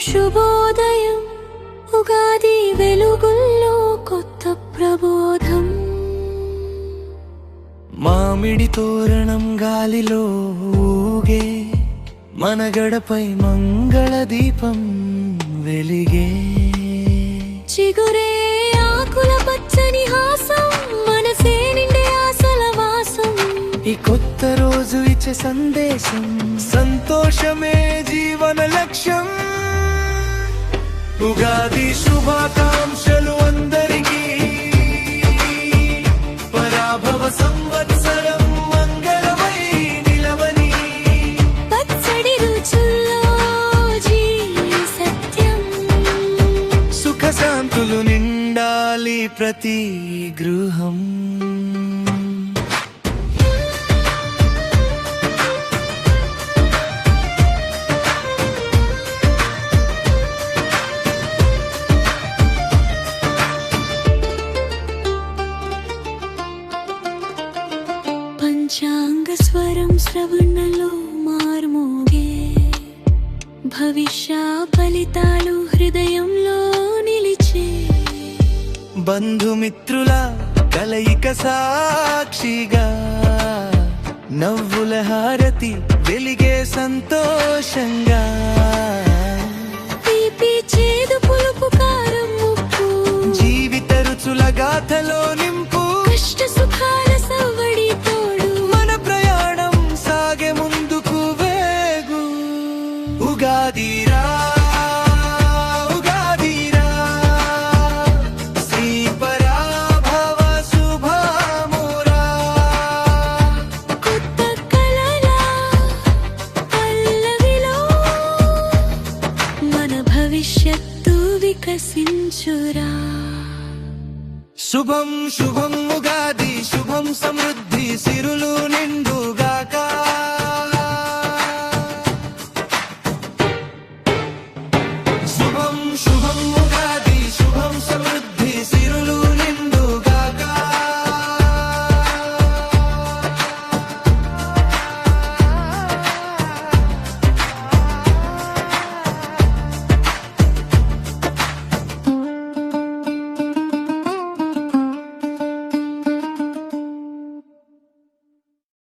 శుభోదయం ఉగాది వెలుగుల్లో కొత్త ప్రబోధం. మామిడి తోరణం గాలిలో ఊగే, మన గడపై మంగళ దీపం వెలిగే. చిగురే ఆకుల పచ్చని హాసం, మనసే నిండే ఆశల వాసం. ఈ కొత్త రోజు ఇచ్చే సందేశం, సంతోషమే జీవన లక్ష్యం. ఉగాది శుభాకాంక్షలు అందరికీ, పరాభవ సంవత్సరం మంగళమై నిలవని. పచ్చడి రుచుల్లో జీవి సత్యం, సుఖ శాంతులు నిండాలి ప్రతి గృహం. పంచాంగ స్వరం శ్రవణలో మార్మోగే, భవిష్య ఫలితాలు హృదయంలో నిలిచే. బంధుమిత్రుల కలయిక సాక్షిగా, నవ్వుల హారతి వెలిగే సంతోషంగా. తీపి చేదు పులుపు కారం ఉప్పు, జీవిత రుచుల గాథలో నింపు. కష్ట సుఖాల సవ్వడి తోడు, మన ప్రయాణం సాగే ముందుకు వేగు. ఉగాదిరా ఉగాదిరా, శ్రీ పరాభవ శుభమురా. కొత్త కలల పల్లవిలో మన భవిష్యత్తు వికసించురా. శుభం శుభం ఉగాది, శుభం సమృద్ధి సిరులు నిండుగా.